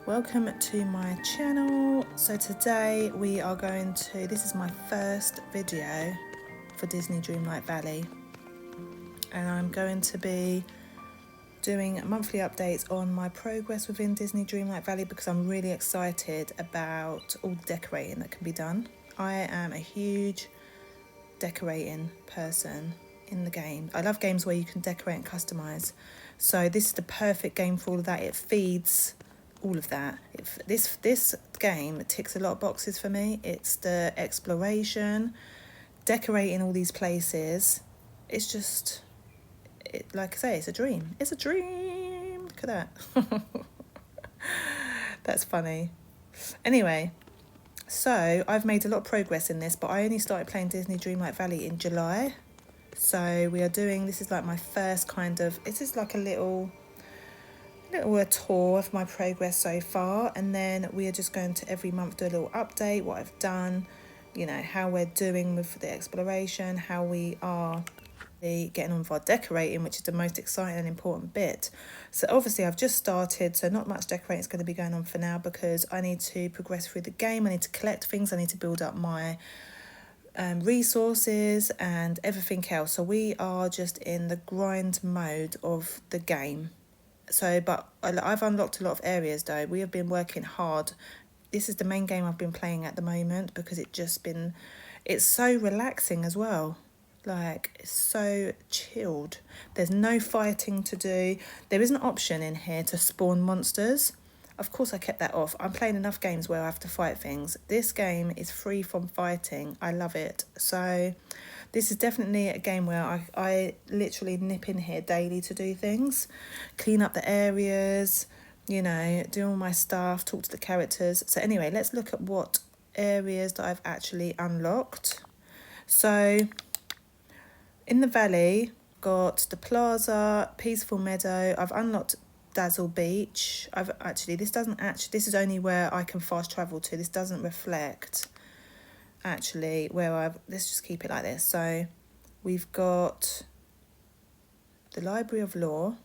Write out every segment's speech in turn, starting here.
Welcome to my channel. So today we are going to, this is my first video for Disney Dreamlight Valley, and I'm going to be doing monthly updates on my progress within Disney Dreamlight Valley because I'm really excited about all the decorating that can be done. I am a huge decorating person in the game. I love games where you can decorate and customize. So this is the perfect game for all of that. It feeds all of that. This game ticks a lot of boxes for me. It's the exploration, decorating all these places. It's just, like I say, it's a dream. It's a dream. Look at that. That's funny. Anyway, so I've made a lot of progress in this, but I only started playing Disney Dreamlight Valley in July. So we are doing, this is like my first kind of, this is like a little tour of my progress so far, and then we are just going to every month do a little update, what I've done, you know, how we're doing with the exploration, how we are getting on with our decorating, which is the most exciting and important bit. So obviously I've just started, so not much decorating is going to be going on for now because I need to progress through the game. I need to collect things, I need to build up my resources and everything else. So we are just in the grind mode of the game. So, but I've unlocked a lot of areas though. We have been working hard. This is the main game I've been playing at the moment because it's so relaxing as well. Like, it's so chilled. There's no fighting to do. There is an option in here to spawn monsters. Of course I kept that off. I'm playing enough games where I have to fight things. This game is free from fighting. I love it. So this is definitely a game where I literally nip in here daily to do things. Clean up the areas, you know, do all my stuff, talk to the characters. So anyway, let's look at what areas that I've actually unlocked. So in the valley, got the plaza, peaceful meadow. I've unlocked Dazzle Beach. This is only where I can fast travel to. This doesn't reflect actually where let's just keep it like this. So we've got the Library of Lore.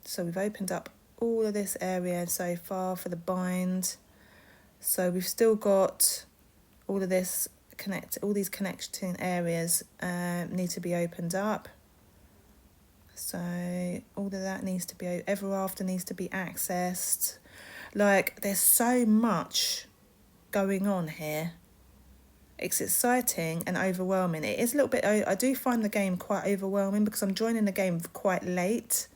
So we've opened up all of this area so far for the bind. So we've still got all of this all these connecting areas need to be opened up. So all of that needs to be, Ever After needs to be accessed. Like, there's so much going on here. It's exciting and overwhelming. It is a little bit, I do find the game quite overwhelming because I'm joining the game quite late.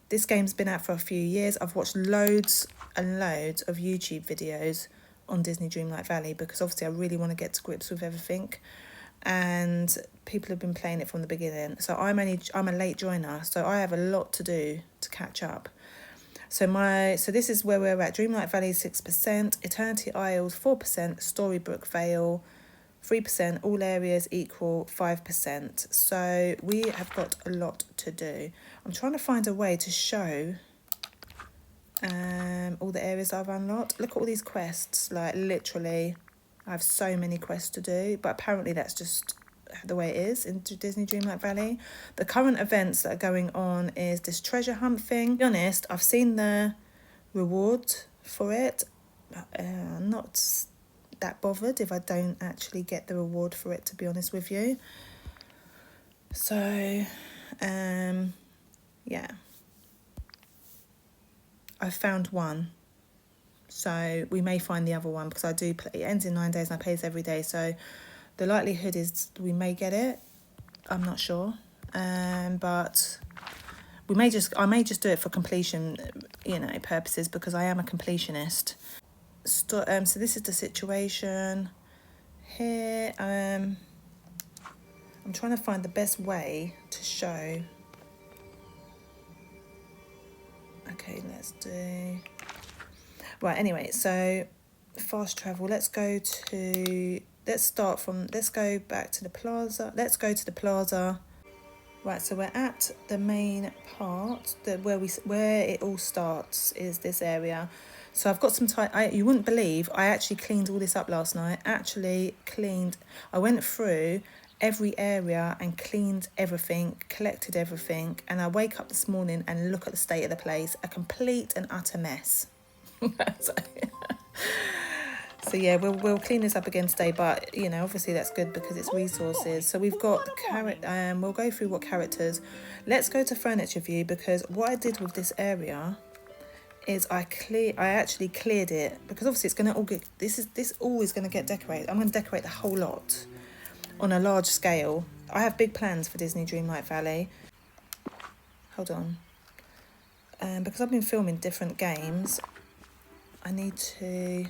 This game's been out for a few years. I've watched loads and loads of YouTube videos on Disney Dreamlight Valley because obviously I really want to get to grips with everything. And people have been playing it from the beginning. So I'm a late joiner, so I have a lot to do to catch up. So this is where we're at. Dreamlight Valley 6%, Eternity Isles 4%, Storybook Vale 3%, all areas equal 5%. So we have got a lot to do. I'm trying to find a way to show all the areas I've unlocked. Look at all these quests, like literally I have so many quests to do, but apparently that's just the way it is in Disney Dreamlight Valley. The current events that are going on is this treasure hunt thing. To be honest, I've seen the reward for it. I'm not that bothered if I don't actually get the reward for it, to be honest with you. So, yeah. I found one. So we may find the other one because I do play, it ends in 9 days and I play this every day. So the likelihood is we may get it. I'm not sure. But I may just do it for completion, you know, purposes because I am a completionist. So this is the situation here. I'm trying to find the best way to show. Okay, let's anyway, so fast travel. Let's go back to the plaza. Let's go to the plaza. Right, so we're at the main part, where it all starts is this area. So I've got some time. You wouldn't believe I actually cleaned all this up last night. I went through every area and cleaned everything, collected everything. And I wake up this morning and look at the state of the place, a complete and utter mess. so, so yeah, we'll clean this up again today, but you know, obviously that's good because it's resources. So we've got the we'll go through what characters. Let's go to furniture view, because what I did with this area is I actually cleared it, because obviously it's gonna all get this all is gonna get decorated. I'm gonna decorate the whole lot on a large scale. I have big plans for Disney Dreamlight Valley. Hold on. Because I've been filming different games, I need to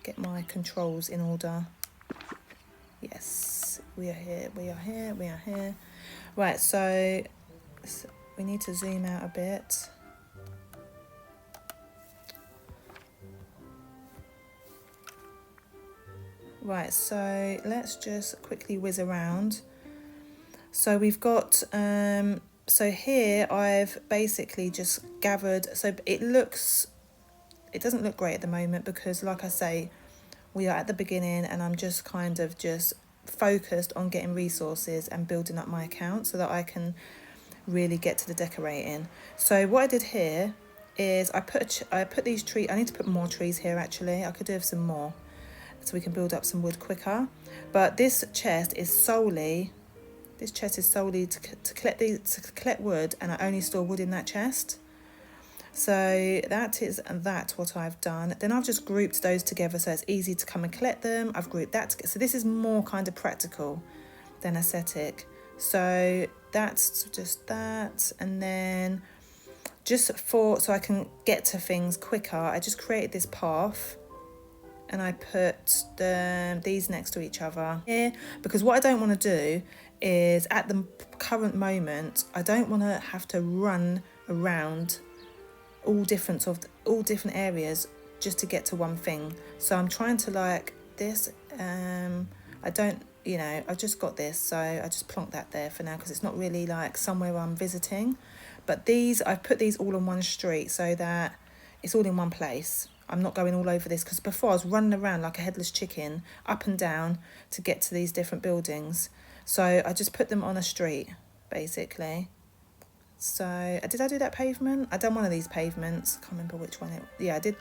get my controls in order. Yes, we are here. Right, so we need to zoom out a bit. Right, so let's just quickly whiz around. So we've got, so here I've basically just gathered, so it doesn't look great at the moment because, like I say, we are at the beginning and I'm just kind of just focused on getting resources and building up my account so that I can really get to the decorating. So what I did here is I put these trees, I need to put more trees here actually. I could do some more so we can build up some wood quicker. But this chest is solely to collect wood, and I only store wood in that chest. So that is what I've done. Then I've just grouped those together so it's easy to come and collect them. I've grouped that together. So this is more kind of practical than aesthetic. So that's just that. And then so I can get to things quicker, I just created this path and I put these next to each other here, because what I don't want to do is, at the current moment, I don't want to have to run around all different areas just to get to one thing. So I'm trying to like this. I've just got this, so I just plonk that there for now because it's not really like somewhere I'm visiting. But I've put these all on one street so that it's all in one place. I'm not going all over this, because before I was running around like a headless chicken up and down to get to these different buildings. So I just put them on a street basically. So did I do that pavement? I done one of these pavements. I can't remember which one I did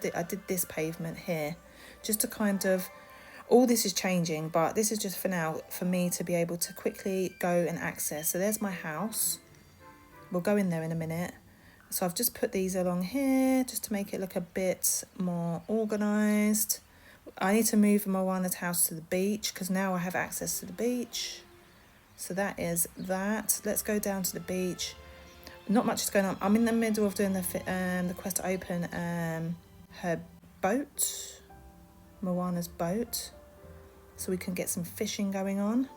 this pavement here, just to kind of, all this is changing, but this is just for now for me to be able to quickly go and access. So there's my house. We'll go in there in a minute. So I've just put these along here just to make it look a bit more organised. I need to move Moana's house to the beach because now I have access to the beach. So that is that. Let's go down to the beach. Not much is going on. I'm in the middle of doing the quest to open her boat, Moana's boat, so we can get some fishing going on.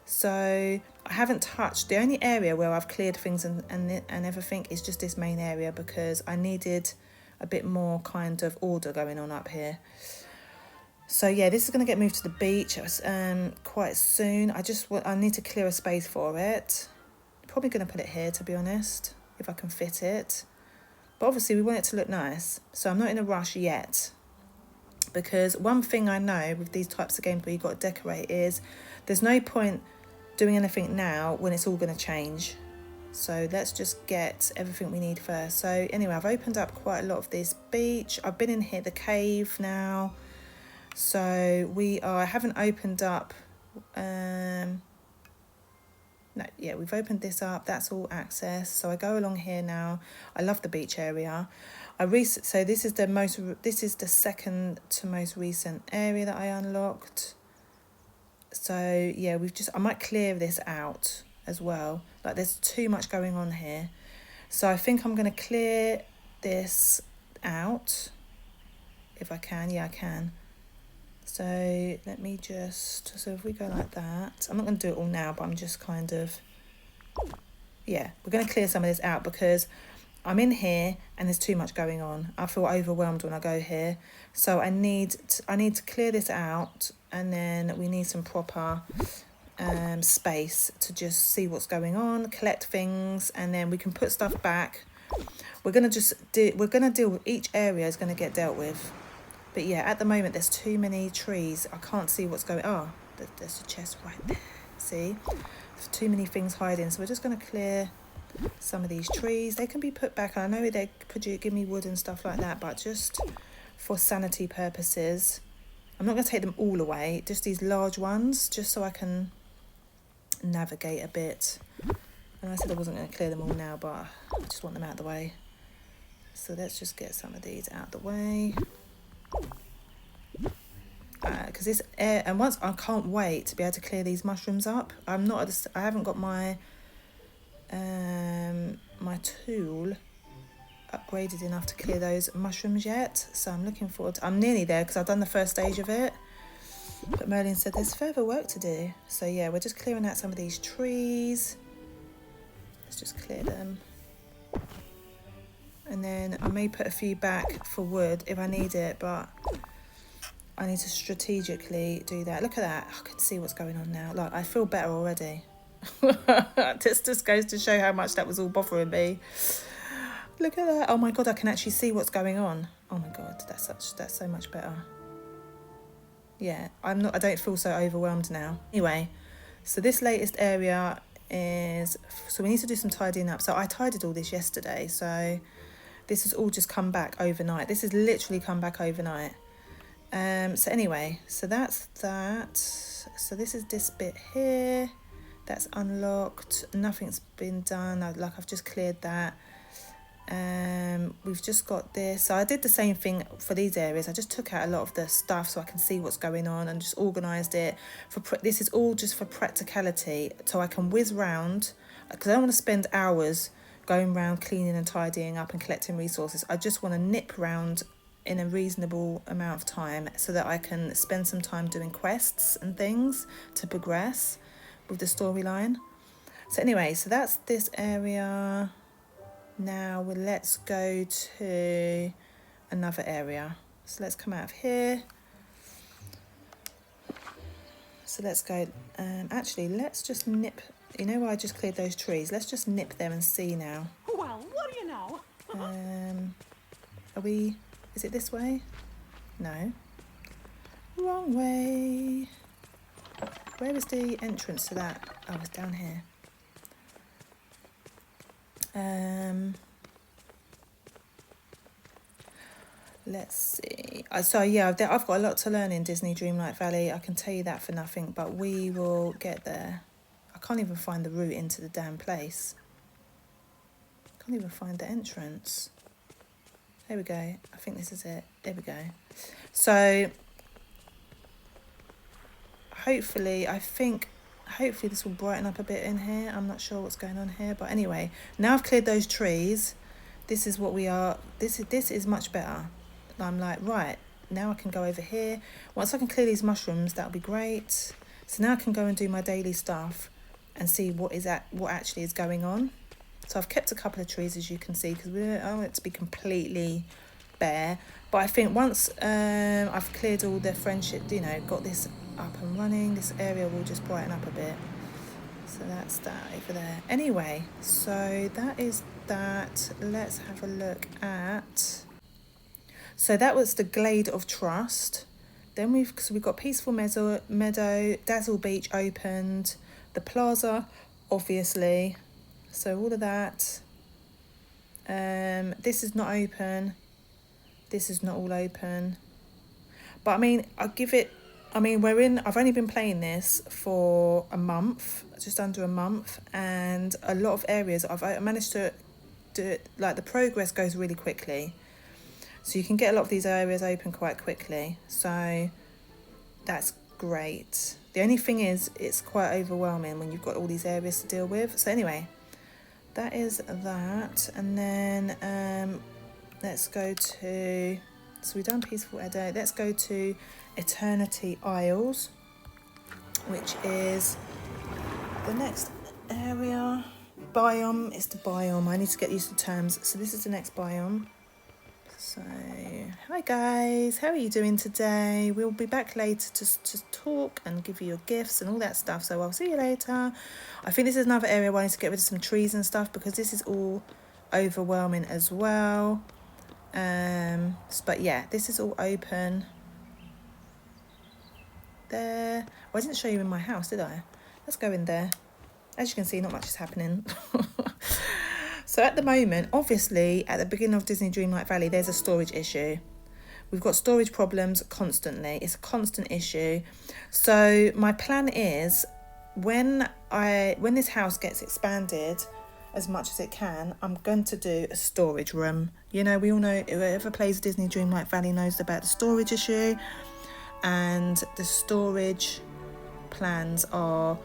So I haven't touched, the only area where I've cleared things and everything is just this main area, because I needed a bit more kind of order going on up here. So yeah, this is going to get moved to the beach quite soon. I need to clear a space for it. Probably going to put it here, to be honest, if I can fit it. But obviously we want it to look nice, so I'm not in a rush yet. Because one thing I know with these types of games where you've got to decorate is there's no point doing anything now when it's all going to change. So let's just get everything we need first. So anyway, I've opened up quite a lot of this beach. I've been in here, the cave now. So I haven't opened up, we've opened this up. That's all access. So I go along here now. I love the beach area. So this is the second to most recent area that I unlocked. So yeah, I might clear this out as well. Like there's too much going on here. So I think I'm going to clear this out if I can. Yeah, I can. So let me so if we go like that, I'm not going to do it all now, but I'm just kind of, we're going to clear some of this out because I'm in here and there's too much going on. I feel overwhelmed when I go here. So I need to clear this out, and then we need some proper space to just see what's going on, collect things, and then we can put stuff back. We're going to deal with each area is going to get dealt with. But yeah, at the moment there's too many trees. I can't see what's going on. There's a chest right there. see. There's too many things hiding, so we're just going to clear some of these trees. They can be put back. I know they give me wood and stuff like that, but just for sanity purposes, I'm not going to take them all away, just these large ones, just so I can navigate a bit. And I said I wasn't going to clear them all now, but I just want them out of the way. So let's just get some of these out of the way. Because this air, and once I can't wait to be able to clear these mushrooms up. I haven't got my my tool upgraded enough to clear those mushrooms yet, so I'm looking forward to, I'm nearly there because I've done the first stage of it, but Merlin said there's further work to do. So yeah, we're just clearing out some of these trees. Let's just clear them, and then I may put a few back for wood if I need it, but I need to strategically do that. Look at that, I can see what's going on now. Like, I feel better already. This just goes to show how much that was all bothering me. Look at that. Oh my god, I can actually see what's going on. Oh my god, that's so much better. Yeah, I don't feel so overwhelmed now. Anyway, so this latest area is, so we need to do some tidying up. So I tidied all this yesterday, so this has all just come back overnight. This has literally come back overnight. So anyway, so that's that. So this is this bit here. That's unlocked. Nothing's been done. I've just cleared that. We've just got this. So I did the same thing for these areas. I just took out a lot of the stuff so I can see what's going on and just organised it. This is all just for practicality, so I can whiz round, because I don't want to spend hours going around cleaning and tidying up and collecting resources. I just want to nip round in a reasonable amount of time so that I can spend some time doing quests and things to progress with the storyline. So anyway, so that's this area. Now let's go to another area. So let's come out of here. So let's go, actually let's just nip, you know where I just cleared those trees? Let's just nip them and see now. Well, what do you know? Is it this way? No. Wrong way. Where is the entrance to that? Oh, it's down here. Let's see. So yeah, I've got a lot to learn in Disney Dreamlight Valley. I can tell you that for nothing, but we will get there. I can't even find the route into the damn place. Can't even find the entrance. There we go. I think this is it. There we go. So hopefully this will brighten up a bit in here. I'm not sure what's going on here, but anyway, now I've cleared those trees. This is what we are. This is much better. I'm like, right, now I can go over here. Once I can clear these mushrooms, that'll be great. So now I can go and do my daily stuff and see what actually is going on. So I've kept a couple of trees, as you can see, because I want it to be completely bare. But I think once I've cleared all the friendship, got this up and running, this area will just brighten up a bit. So that's that over there. Anyway, so that is that. Let's have a look at. So that was the Glade of Trust. Then we've got Peaceful Meadow, Dazzle Beach opened, the Plaza, obviously. So all of that. This is not open. This is not all open. But I mean, I've only been playing this for a month, just under a month, and a lot of areas I managed to do it, like the progress goes really quickly. So you can get a lot of these areas open quite quickly. So that's great. The only thing is, it's quite overwhelming when you've got all these areas to deal with. So anyway, that is that. And then let's go to, so we've done Peaceful Meadow. Let's go to Eternity Isles, which is the next area. Biome is the biome. I need to get used to terms. So this is the next biome. So, hi guys, how are you doing today? We'll be back later to talk and give you your gifts and all that stuff. So I'll see you later. I think this is another area where I need to get rid of some trees and stuff because this is all overwhelming as well. But yeah, this is all open. There. Well, I didn't show you in my house, did I? let's go in there. As you can see, not much is happening. So at the moment, obviously, at the beginning of Disney Dreamlight Valley, there's a storage issue. We've got storage problems constantly. It's a constant issue. So my plan is, when this house gets expanded as much as it can, I'm going to do a storage room. You know, we all know, whoever plays Disney Dreamlight Valley knows about the storage issue. And the storage plans are,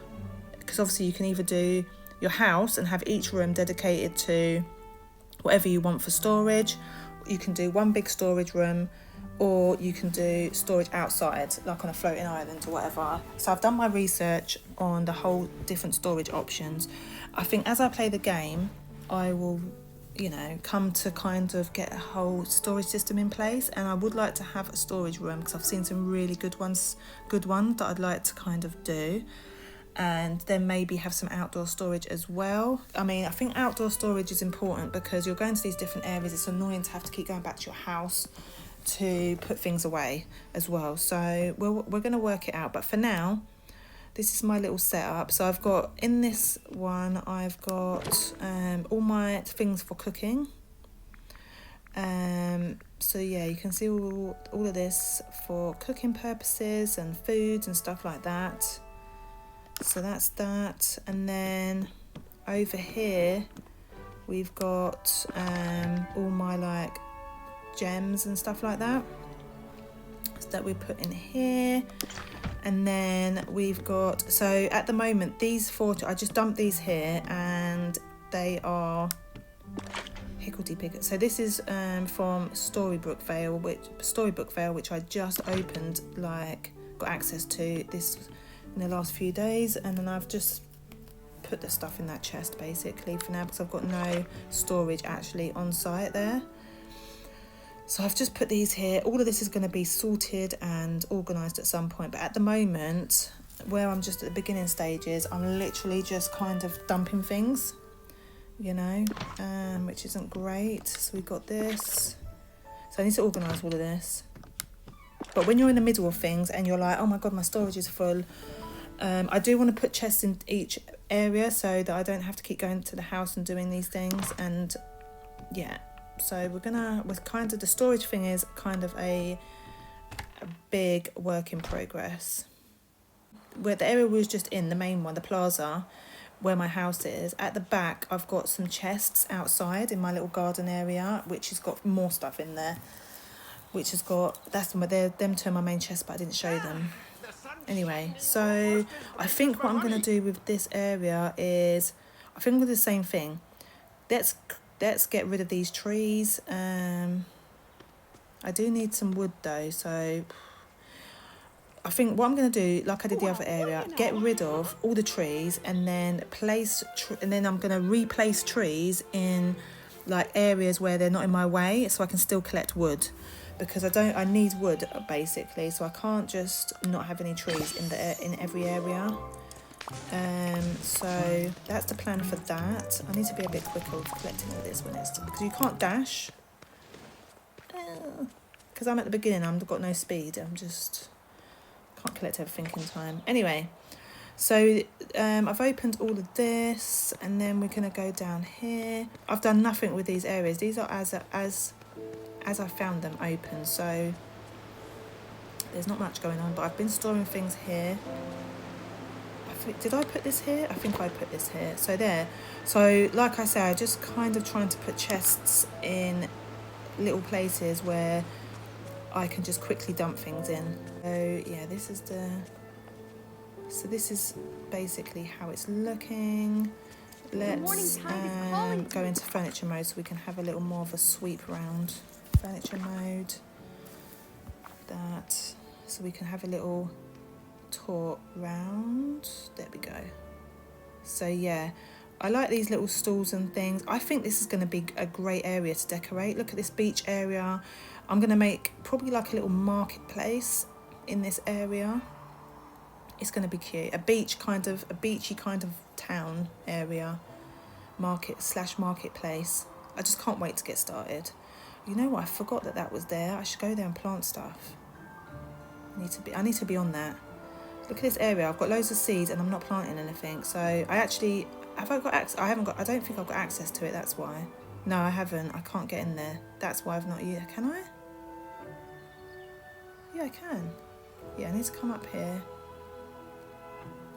because obviously you can either do your house and have each room dedicated to whatever you want for storage. You can do one big storage room, or you can do storage outside, like on a floating island or whatever. So I've done my research on the whole different storage options. I think as I play the game, I will, you know, come to kind of get a whole storage system in place. And I would like to have a storage room, because I've seen some really good ones that I'd like to kind of do. And then maybe have some outdoor storage as well. I mean, I think outdoor storage is important because you're going to these different areas. It's annoying to have to keep going back to your house to put things away as well. So we're going to work it out. But for now, this is my little setup. So I've got, in this one, I've got all my things for cooking. So yeah, you can see all of this for cooking purposes and foods and stuff like that. So that's that. And then over here we've got all my like gems and stuff like that, so that we put in here. And then we've got, so at the moment these four, I just dumped these here and they are higgledy-piggledy. So this is from Storybook Vale, which I just opened, like got access to this in the last few days. And then I've just put the stuff in that chest basically for now, because I've got no storage actually on site there. So I've just put these here. All of this is going to be sorted and organised at some point, but at the moment, where I'm just at the beginning stages, I'm literally just kind of dumping things, you know, which isn't great. So we've got this, so I need to organise all of this. But when you're in the middle of things and you're like, oh my god, my storage is full, I do want to put chests in each area so that I don't have to keep going to the house and doing these things. And yeah, so with kind of the storage thing is kind of a big work in progress. Where the area we was just in, the main one, the plaza, where my house is, at the back I've got some chests outside in my little garden area, which has got more stuff in there, which has got, them two are my main chests, but I didn't show them. Anyway, so I think what I'm going to do with this area is, I think we'll do the same thing. Let's get rid of these trees. I do need some wood though, so I think what I'm going to do, like I did the other area, get rid of all the trees and then I'm going to replace trees in like areas where they're not in my way, so I can still collect wood, because I need wood basically, so I can't just not have any trees in every area. So that's the plan for that. I need to be a bit quicker with collecting all this because you can't dash. Because I'm at the beginning, I've got no speed. Can't collect everything in time. Anyway, so I've opened all of this, and then we're gonna go down here. I've done nothing with these areas. These are as I found them open, so there's not much going on. But I've been storing things here. Did I put this here? I think I put this here. So there. So like I say, I just kind of trying to put chests in little places where I can just quickly dump things in. So yeah, this is basically how it's looking. Let's go into furniture mode so we can have a little more of a sweep around. Furniture mode. So we can have a little tour round. There we go. So yeah, I like these little stools and things. I think this is going to be a great area to decorate. Look at this beach area. I'm going to make probably like a little marketplace in this area. It's going to be cute. A beachy kind of town area. Marketplace. I just can't wait to get started. You know what? I forgot that was there. I should go there and plant stuff. I need to be on that. Look at this area. I've got loads of seeds and I'm not planting anything. So I actually, have I got access? I haven't got, I don't think I've got access to it. That's why. No, I haven't. I can't get in there. That's why I've not used. Can I? Yeah, I can. Yeah, I need to come up here.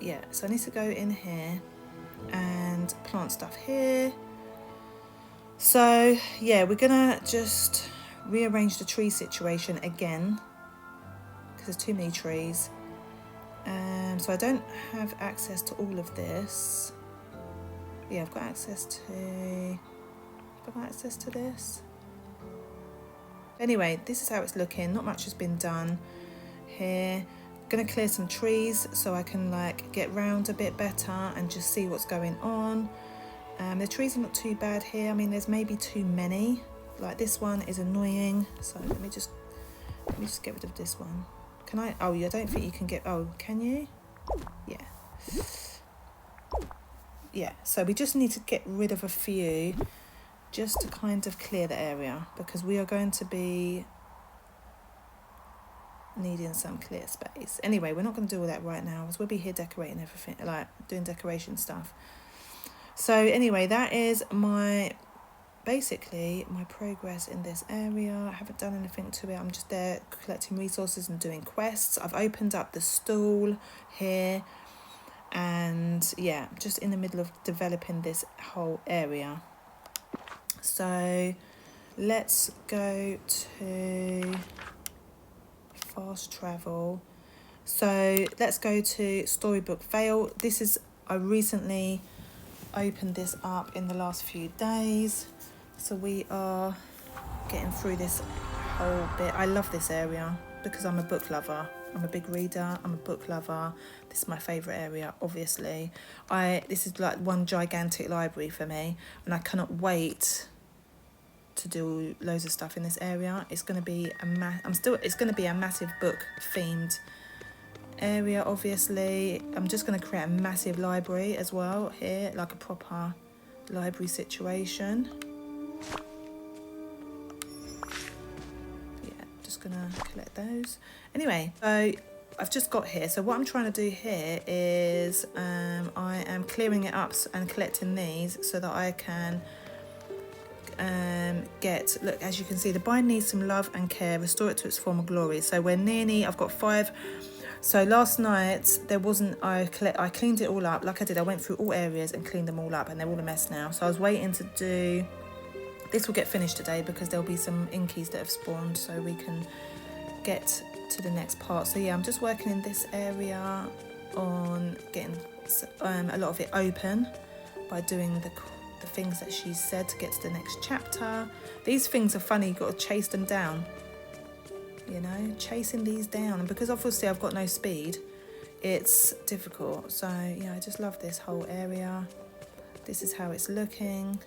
Yeah, so I need to go in here and plant stuff here. So yeah, we're gonna just rearrange the tree situation again because there's too many trees. So I don't have access to all of this. Yeah, I've got access to. Have I got access to this? Anyway, this is how it's looking. Not much has been done here. I'm gonna clear some trees so I can like get round a bit better and just see what's going on. The trees are not too bad here. I mean, there's maybe too many. Like this one is annoying. So let me just get rid of this one. Can I? Oh, I don't think you can get. Oh, can you? Yeah. Yeah. So we just need to get rid of a few, just to kind of clear the area because we are going to be needing some clear space. Anyway, we're not going to do all that right now because we'll be here decorating everything, like doing decoration stuff. So anyway, that is basically my progress in this area. I haven't done anything to it. I'm just there collecting resources and doing quests. I've opened up the stall here and yeah, just in the middle of developing this whole area. So let's go to fast travel. So let's go to Storybook Vale. I recently opened this up in the last few days. So we are getting through this whole bit. I love this area because I'm a book lover. I'm a big reader. I'm a book lover. This is my favourite area, obviously. This is like one gigantic library for me, and I cannot wait to do loads of stuff in this area. It's going to be it's going to be a massive book themed area. Obviously, I'm just going to create a massive library as well here, like a proper library situation. Yeah, just gonna collect those. Anyway, so I've just got here. So what I'm trying to do here is I am clearing it up and collecting these so that I can look, as you can see, the bind needs some love and care, restore it to its former glory. So we're nearly, I've got 5. So last night there wasn't, I cleaned it all up like I did. I went through all areas and cleaned them all up and they're all a mess now. So I was waiting to do, this will get finished today because there'll be some inkies that have spawned so we can get to the next part. So yeah, I'm just working in this area on getting a lot of it open by doing the things that she said to get to the next chapter. These things are funny, you've got to chase them down, you know, chasing these down, and because obviously I've got no speed, it's difficult. So yeah, I just love this whole area. This is how it's looking.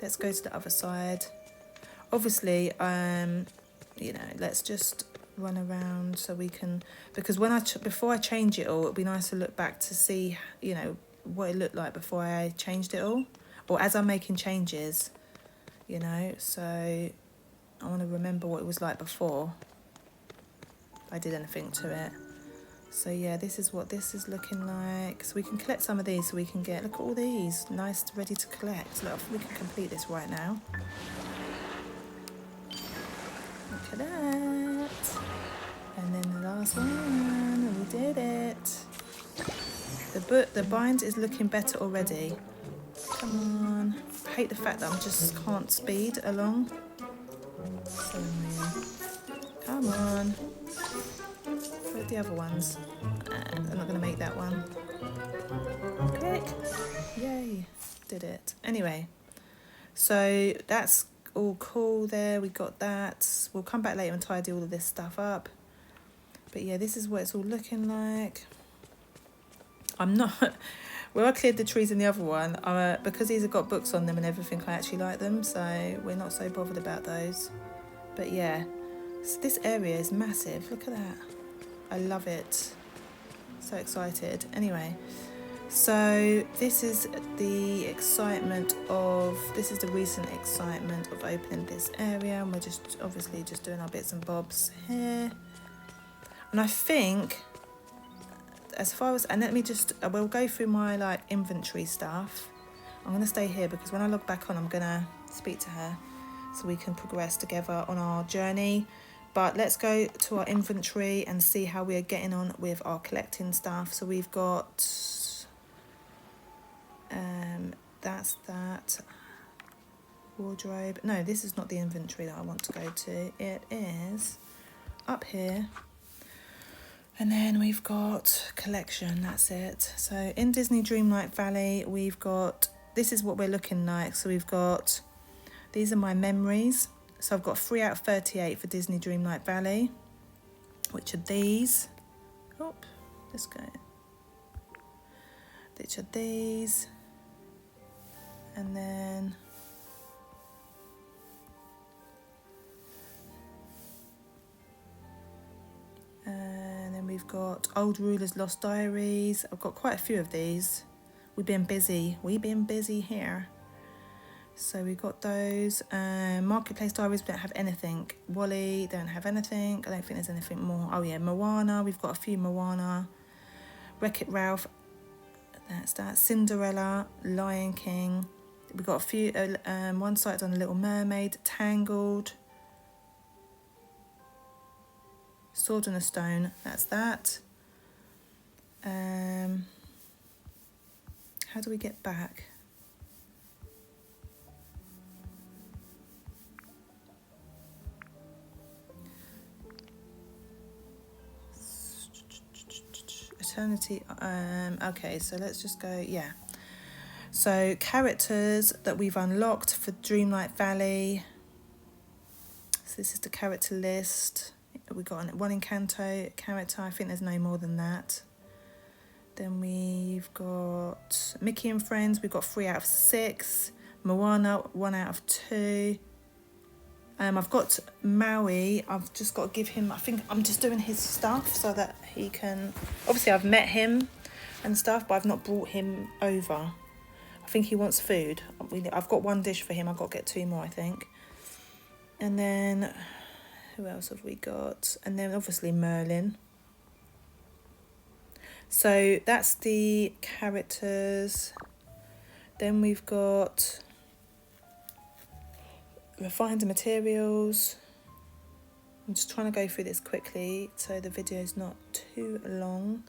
Let's go to the other side. Obviously, you know, let's just run around so we can, because before I change it all, it'd be nice to look back to see, you know, what it looked like before I changed it all, or as I'm making changes, you know. So I want to remember what it was like before I did anything to it. So yeah, this is what this is looking like. So we can collect some of these so we can get, look at all these, nice, ready to collect. Look, we can complete this right now. Look at that. And then the last one, we did it. The bind is looking better already. Come on. I hate the fact that I just can't speed along. So annoying. Come on. Where's the other ones? I'm not going to make that one. Quick. Yay. Did it. Anyway. So that's all cool there. We got that. We'll come back later and tidy all of this stuff up. But yeah, this is what it's all looking like. I'm not, where I cleared the trees in the other one, because these have got books on them and everything, I actually like them, so we're not so bothered about those. But yeah, so this area is massive. Look at that. I love it. So excited. Anyway, so this is the recent excitement of opening this area, and we're just obviously just doing our bits and bobs here. And I think, as far as, and let me just, we'll go through my like inventory stuff. I'm going to stay here because when I log back on, I'm going to speak to her so we can progress together on our journey. But let's go to our inventory and see how we are getting on with our collecting stuff. So we've got, that's that. Wardrobe. No, this is not the inventory that I want to go to. It is up here. And then we've got collection, that's it. So in Disney Dreamlight Valley, we've got, this is what we're looking like. So we've got, these are my memories. So I've got 3 out of 38 for Disney Dreamlight Valley, which are these. Oh, let's go. Which are these. And then we've got Old Rulers Lost Diaries. I've got quite a few of these. We've been busy here. So we got those. Marketplace Diaries, we don't have anything. Wally, don't have anything. I don't think there's anything more. Oh yeah, Moana, we've got a few Moana. Wreck-It Ralph, that's that. Cinderella, Lion King. We've got a few, one site's on The Little Mermaid, Tangled. Sword and a Stone, that's that. How do we get back? Eternity, okay, so let's just go, yeah. So characters that we've unlocked for Dreamlight Valley. So this is the character list. We got one Encanto character. I think there's no more than that. Then we've got Mickey and Friends. We've got 3 out of 6. Moana, 1 out of 2. I've got Maui. I've just got to give him, I think I'm just doing his stuff so that he can, obviously I've met him and stuff, but I've not brought him over. I think he wants food. I've got 1 dish for him. I've got to get 2 more, I think. And then who else have we got? And then obviously Merlin. So that's the characters. Then we've got refined materials. I'm just trying to go through this quickly so the video is not too long.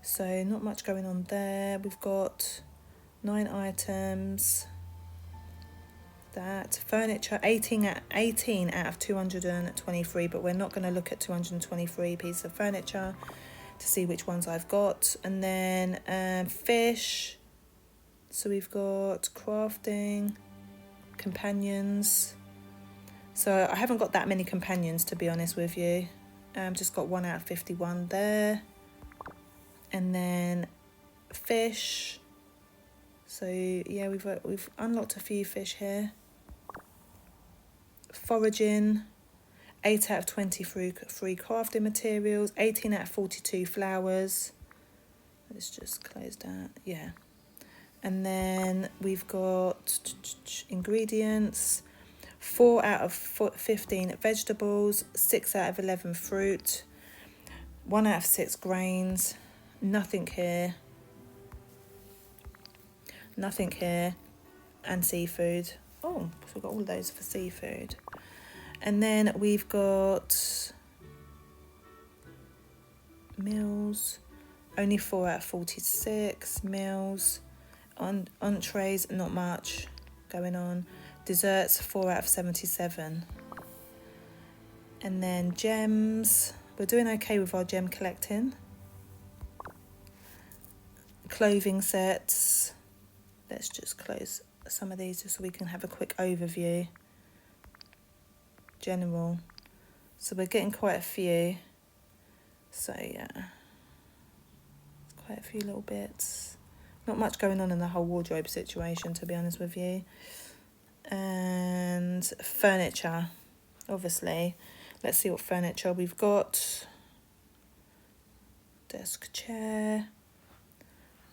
So not much going on there. We've got 9 items. That furniture, 18 out of 223, but we're not going to look at 223 pieces of furniture to see which ones I've got. And then fish. So we've got crafting, companions. So I haven't got that many companions, to be honest with you. Just got 1 out of 51 there. And then fish. So yeah, we've unlocked a few fish here. Foraging, 8 out of 23 crafting materials, 18 out of 42 flowers. Let's just close that, yeah. And then we've got ingredients, 4 out of 15 vegetables, 6 out of 11 fruit, 1 out of 6 grains, nothing here, and seafood. Oh, so we've got all of those for seafood. And then we've got meals, only 4 out of 46 meals. Entrees, not much going on. Desserts, 4 out of 77. And then gems, we're doing okay with our gem collecting. Clothing sets, let's just close some of these just so we can have a quick overview. General, so we're getting quite a few, so yeah, quite a few little bits. Not much going on in the whole wardrobe situation, to be honest with you. And furniture, obviously, let's see what furniture we've got. Desk, chair.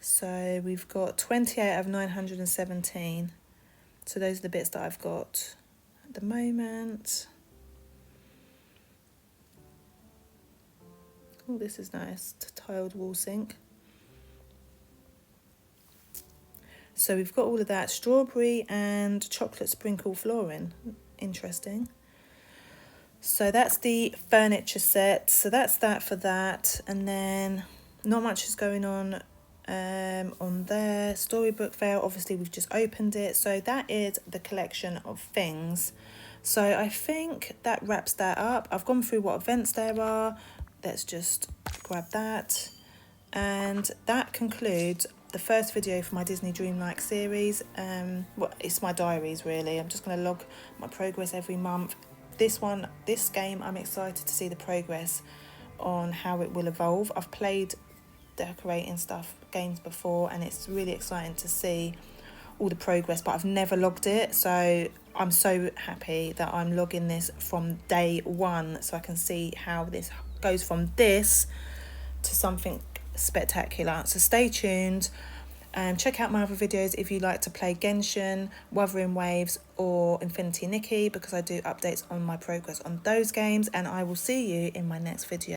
So we've got 28 out of 917. So those are the bits that I've got at the moment. Oh, this is nice, tiled wall sink. So we've got all of that, strawberry and chocolate sprinkle flooring. Interesting. So that's the furniture set. So that's that for that. And then not much is going on there. Storybook fail, obviously we've just opened it. So that is the collection of things. So I think that wraps that up. I've gone through what events there are. Let's just grab that. And that concludes the first video for my Disney Dreamlight series. Well, it's my diaries really. I'm just going to log my progress every month. This game, I'm excited to see the progress on how it will evolve. I've played decorating games before, and it's really exciting to see all the progress, but I've never logged it, so I'm so happy that I'm logging this from day one so I can see how this goes from this to something spectacular. So stay tuned. Check out my other videos if you like to play Genshin, Wuthering Waves or Infinity Nikki, because I do updates on my progress on those games, and I will see you in my next video.